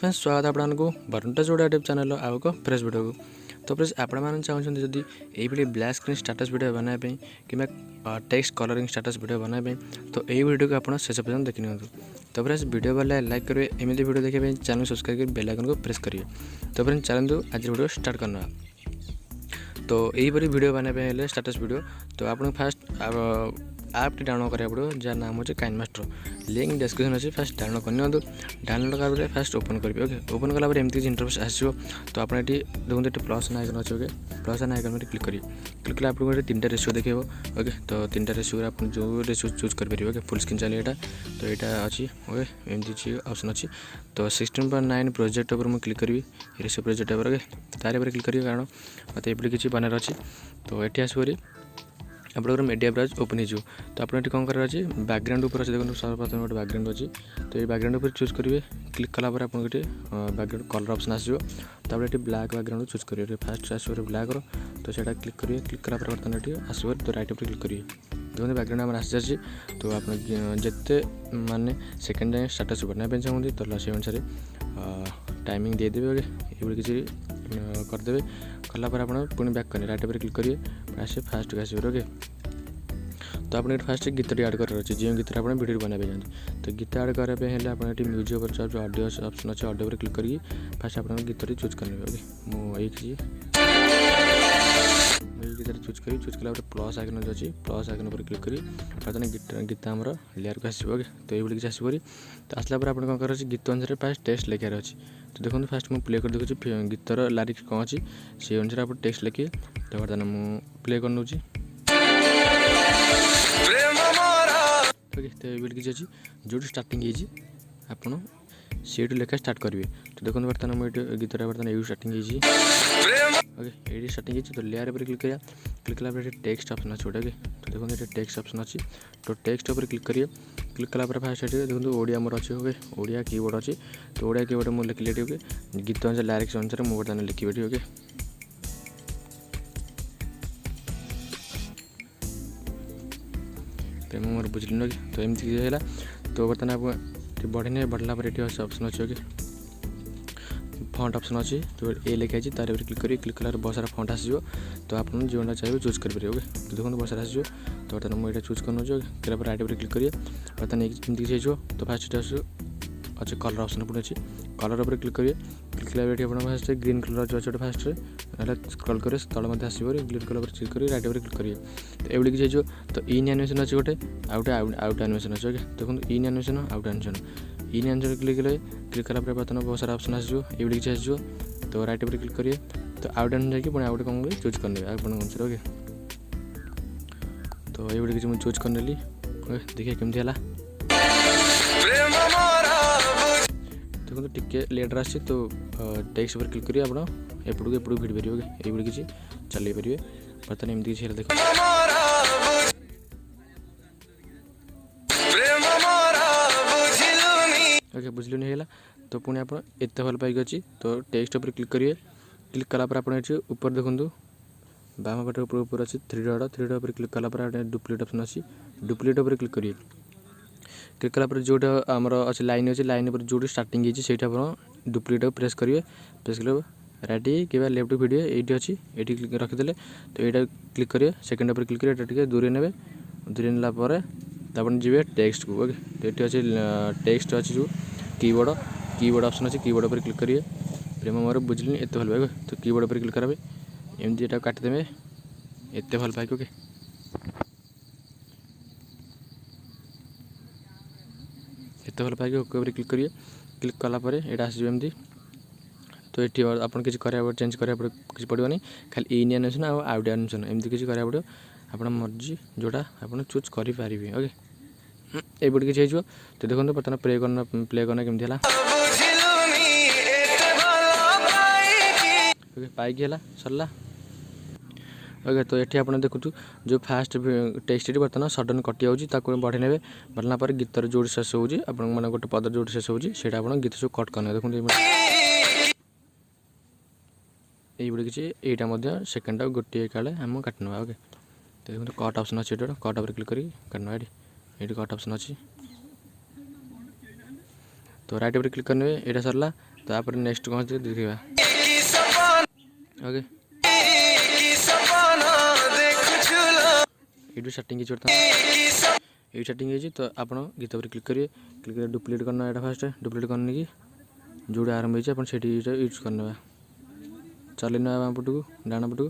Friends स्वागत है आपको बरुण टेक यूट्यूब चैनल आउ एक फ्रेश वीडियो को। तो फ्रेंड्स आपने चाहते जदि ये ब्लैक स्क्रीन स्टेटस वीडियो बनाने कि टेक्स्ट कलरिंग स्टेटस वीडियो बनाने तो यही वीडियो को आप शेष पर्यटन देखी नि। तो फ्रेंड्स वीडियो वाले लाइक करेंगे एमती वीडियो देखिए चैनल सब्सक्राइब कर बेल आइकन को प्रेस करिए। तो फ्रेंड्स चलते आज वीडियो स्टार्ट करना। तो यहीपरी वीडियो बनाने स्टेटस वीडियो तो आप फास्ट ऐप डाउनलोड करा पड़ो जार नाम हो काइनमास्टर लिंक डिस्क्रिप्शन अच्छी फास्ट डाउनलोड करनी। डाउनलोड करा फास्ट ओपन करेंगे। ओके ओपन कलापर एमती इंटरफेस आसो। तो आप देखते ये प्लस आइकन अच्छे। ओके प्लस आइकन में क्लिक करेंगे। क्लिक कला आपको तीन रेसियो देखिए। ओके तो तीन रेसियो आप जो रेसियो चूज करेंगे। ओके फुल स्क्रीन चलिए तो यहाँ अच्छी। ओके एमती ऑप्शन अच्छी। तो 16:9 प्रोजेक्ट पर मुझे क्लिक करी रेसियो प्रोजेक्ट पर। ओके तार क्लिक करेंगे कारण मतलब ये किसी बनार अच्छी। तो ये आसपरी आप मीडिया ब्राउज ओपन हो। तो आप कौन करार अच्छे बैकग्राउंड ऊपर अच्छे देखो सर्वप्रथम गोटे बैकग्राउंड अच्छी। तो ये बैकग्राउंड ऊपर चूज करेंगे। क्लिक कलापर आप बैकग्राउंड कलर ऑप्शन आसो। तो ये ब्लैक बैकग्राउंड चूज करेंगे। फास्ट आसो ब्लैक तो सैटा क्लिक करेंगे। क्लिक कलापर बर्तमान ये आसो तो राइट पर क्लिक करेंगे। देखो बैकग्राउंड आम आसी जाए। तो आप जिते माने सेकेंड जाए स्टेटस बनाने चाहते तो से अनुसार टाइमिंग देदेवे। ये किसी करदे कलापर आप पुणी बैक करेंगे। राइट पर क्लिक करेंगे आसे फास्ट को आसो। ओके तो आप फास्ट गीत ऐड कर जो गीत आप वीडियो बनाए चाहते तो गीत ऐड करने आप म्यूजिक पर ऑडियो ऑप्शन अच्छे ऑडियो पर क्लिक करी फास्ट आप गीत चूज करने। ओके मुझे गीत चूज करी चूज कला प्लस आइकन अच्छी प्लस आइकन पर क्लिक करी बर्तमान गीत आम लेयर को आसो। ओके तो ये किसी आसपरी तो आसला पर आप कौन कर गीत अनुसार फास्ट टेक्स्ट लिखार अच्छी। तो देखो फास्ट मुझे प्ले कर देखुची गीतर लिरिक्स कौन अच्छी से अनुसार आप टेक्स्ट लिखिए। तो बर्तमान मुझे प्ले कर नौची। ओके तो ये किसी अच्छी जो स्टार्टिंग आप सीट लेखा स्टार्ट करेंगे। तो देखो बर्तमान मुझे गीत बर्तमान यू स्टार्टिंग ओके ये स्टार्टिंग तो लेयर पर क्लिक करिए। क्लिक कला टेक्स्ट ऑप्शन अच्छे गोटे। तो देखो ये टेक्स्ट ऑप्शन अच्छी। तो टेक्स्ट पर क्लिक करिए। क्लिक कला फास्ट देखो ओडिया मोर अच्छे। ओके ओडिया कीबोर्ड अच्छी। तो ओडिया कीबोर्ड मुझे लिखिली। ओके गीत अनुसार लिरिक्स अनुसार मुझे बर्तमान लिखी। ओके तो मोर बुझल। तो एमती है तो बर्तमान आप बढ़ने बढ़ला पर ये ऑप्शन अच्छे। ओके फॉन्ट ऑप्शन अच्छी। तो ए लिखाई तार क्लिक करेंगे। क्लिक कला बहुत सारा फॉन्ट आसो। तो आप जो चाहिए चूज करेंगे। ओके तो देखो बहुत सारा आसो। तो बर्तमान मुझे चूज कर नौ राइट पर क्लिक करिए बर्तमान एमती किसी हो। तो फास्ट अच्छे कलर ऑप्शन पुणी अच्छी कलर पर क्लिक करिए। क्लिक कला फास्ट ग्रीन कलर जो अच्छे फास्ट स्क्रॉल करें तले आसो। ग्रीन कलर पर क्लिक करेंगे राइट पर क्लिक करिए। तो ये किसी तो इन एनिमेशन अच्छे गोटे आउट एनिमेशन अच्छे। ओके देखो इन animation out animation in answer click करें। क्लिक कला बर्तमान बहुत सारा ऑप्शन आसो। ये किसी आसो। तो राइट पर क्लिक करिए। तो आउट आंसर जाकि पुणी आउट कौन करेंगे चूज करने अनुसार। ओके तो ये किसी मुझे चूज करने। ओके देखिए केमती है देखो टिके लेटर आसी। तो टेक्स्ट पर क्लिक करिए आप एपटू भिड़ पारे। ओके ये किसी चल पारे बर्तमान एमती किसी देख ओके बुझल नहीं है। तो पुणी आप एत भल पाइक अच्छी। तो टेक्स्ट पर क्लिक करिए। क्लिक कलापर आप ऊपर देखूँ बाम पटे ऊपर अच्छी 3 डॉट पर क्लिक कलापर डुप्लीकेट ऑप्शन अच्छी। डुप्लीकेट पर क्लिक करिए। क्लिक कलापर जोटा आमर अच्छे लाइन अच्छे लाइन पर जो स्टार्टिंग होती आप डुप्लीकेट प्रेस करेंगे। प्रेस कले राइट कि लेफ्ट वीडियो ये अच्छी ये रखीदे। तो यहाँ क्लिक करिए सेकेंड पर क्लिक करिए दूरी ने दूरी नालापर तब जी टेक्स्ट को। ओके तो ये अच्छे टेक्स्ट अच्छी जो कीबोर्ड ऑप्शन अच्छी कीबोर्ड पर क्लिक करिए। प्रेम मोर बुझल एत भल पाए। तो कीबोर्ड पर क्लिक करेंगे एमती यहाँ काटिदेवे एत भल पाए। ओके एत भल पाए ओके पर क्लिक करिए। क्लिक कलापर यहाँ आसमती। तो ये आप किसी करा चेंज करा किसी पड़ोनी खाली इन एनिमेशन आउट एनिमेशन एमती किसी करा पड़ो आप मर्जी जोटा आप चूज करेंगे। ओके ये किसी हो। तो देखो बर्तमान प्ले करना केमती है। ओके पाइक है सरला। ओके तो ये आप देखु जो फास्ट टेक्स्ट बर्तमान सडन कटि जाऊँगी बढ़े ने बढ़ला पर गीतर जो शेष होगी आप गोटे पद जो शेष होगी आप गीत सब कट करना। देखो ये किसी यहाँ सेकेंड गोटे काले आम काटना। ओके तो देखो कट ऑप्शन अच्छे कट पर क्लिक करी काटना। ये कट ऑप्शन अच्छी। तो राइट पर क्लिक करने यहाँ सरला तापर नेक्स्ट कौन देखा ओके ये सेटिंग ये सेटिंग है तो आप गीत पर क्लिक करेंगे क्लिक कर डुप्लीट करना यहाँ फास्ट डुप्लीट करने की जोड़े आरंभ होती है यूज करने चल ना पट को डाण पट को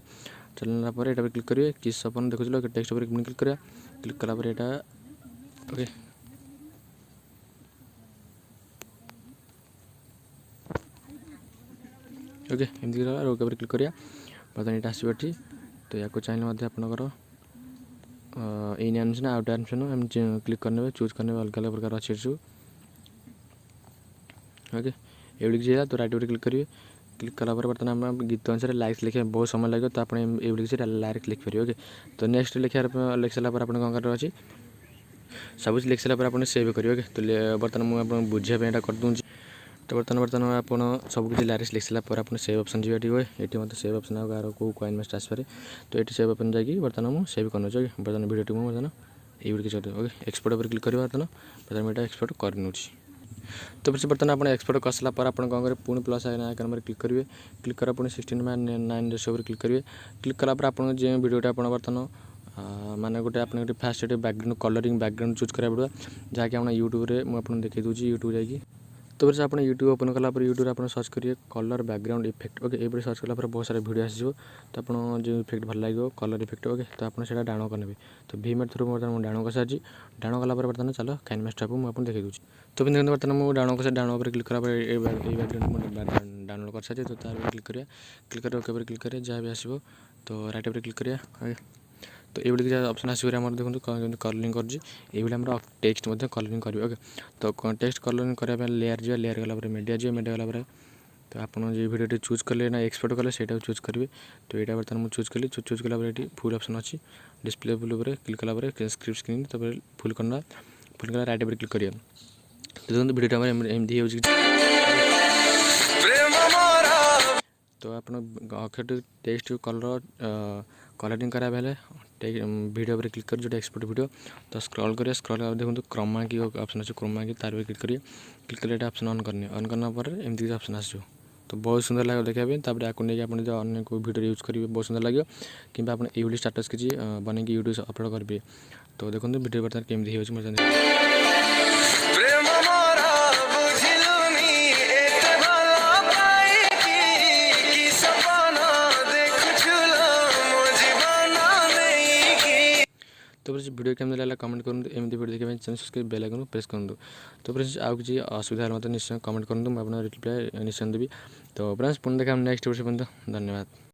चलना पर यहाँ क्लिक करेंगे किस अपन देखुल टेक्स्ट पर क्लिक करा क्लिक कलापर यहाँ ओके ओके एमती ओके पर क्लिक करा बर्तमान यहाँ आसो ये तो या चाहिए आपंकर ये आनिशन आउट आनिशन एम क्लिक करने चूज करने अलग अलग प्रकार अच्छे सब ओके ये चाहिए तो राइट पर क्लिक करेंगे क्लिक कलापर बर्तमान आम गीत अनुसार लाइक्स लिखे बहुत समय लगे तो आप ये लाइक लिख पारे ओके तो नेक्स्ट लिख सारापर आप कौन कर अच्छी सब लिख सारापर आप सेव करेंगे ओके तो बर्तमान मुझे बुझापी यहाँ करदे तो बर्तमान आप सब किसी लाइक्स लिख सारापर आप सेव ऑप्शन जी ये मतलब सेव ऑप्शन आर कौ काइनमास्टर आसपे तो ये सेव ऑप्शन जाकि बर्तमान मुझे सेव करने ओके बर्तमान वीडियो मुझे बर्तमान ये ओके एक्सपोर्ट पर क्लिक कर बर्तमान मुझे एक्सपोर्ट कर तो फिर बर्तमान आप एक्सपोर्ट कर सारापर आप कौन करेंगे पुणी प्लस आइकन पर क्लिक करेंगे क्लिक करा पुणी 16:9 पर क्लिक करेंगे क्लिक कलापर आप जो वीडियोटा आप बर्तमान माने गोटे आप fast background colouring background choose करा पड़ा जहाँकि आप यूट्यूब मुझे देखी दूसरी यूट्यूब जाकि तो फिर आप यूट्यूब ओपन कलापर यूट्यूब आप सर्च करेंगे कलर बैकग्राउंड इफेक्ट ओके ये सर्च कलापर बहुत सारा वीडियो आसो तो आप जो इफेक्ट भल लगे कलर इफेक्ट ओके तो आप डाउन करने तो भीमेट थ्रू बर्तमान डाउन कर सारी डाउन कलापर बर्तमान चलो काइनमास्टर को मुझे देखी दूसरी तो फिर देखते बर्तमान मुझे डाउन कर डाउन पर क्लिक करा ये बैकग्राउंड डाउनलोड कर सारी तो तार क्लिक करें ओके पर क्लिक करें जहाँ भी आसो तो राइट पर क्लिक करें तो ये ऑप्शन आस देखो कलरिंग कर टेक्स्ट कलरिंग करेंगे ओके तो टेक्स्ट कलरिंग करने लेयर जी लेयर गलापर मीडिया जी मीडिया गलापर तो आप जो वीडियो चूज कले ना एक्सपोर्ट कले से चूज करेंगे तो यहाँ बर्तमान मुझे चूज कली चूज कलापर ये फुल ऑप्शन अच्छी डिस्प्ले फुल क्लिक कलापर स्क्रिप्ट स्क्रीन तो फुल करना फुल कला राइट पर क्लिक करिए तो देखो वीडियो एमती हो तो आप अक्षर टेक्स्ट कलर कलरिंग करा बेले वीडियो पर क्लिक कर जो एक्सपोर्ट वीडियो तो स्क्रॉल करें स्क्रॉल देखो क्रोमा की ऑप्शन अच्छे क्रोमा की तार पर क्लिक करिए क्लिक कर ऑप्शन ऑन करना पर एमती ऑप्शन आसो तो बहुत सुंदर लगे देखा तापर आपको नहीं आप अन्य कोई वीडियो यूज करेंगे बहुत सुंदर लगे कि आप यूट्यूब स्टाटस किसी बनैक यूट्यूब अपलोड करेंगे तो देखो वीडियो बर्तमान केमती हो तो फिर वीडियो केमती लगा कमेंट करूँ एमती वीडियो देखा channel subscribe bell icon press करूँ तो फ्रेंड्स आउ किसी असुविधा मतलब निश्चय कमेंट करूँ मुझे रिप्लाई निश्चय देवी तो फ्रेंड्स पुणी देखा नेक्स्ट वीडियो पर्यंत धन्यवाद।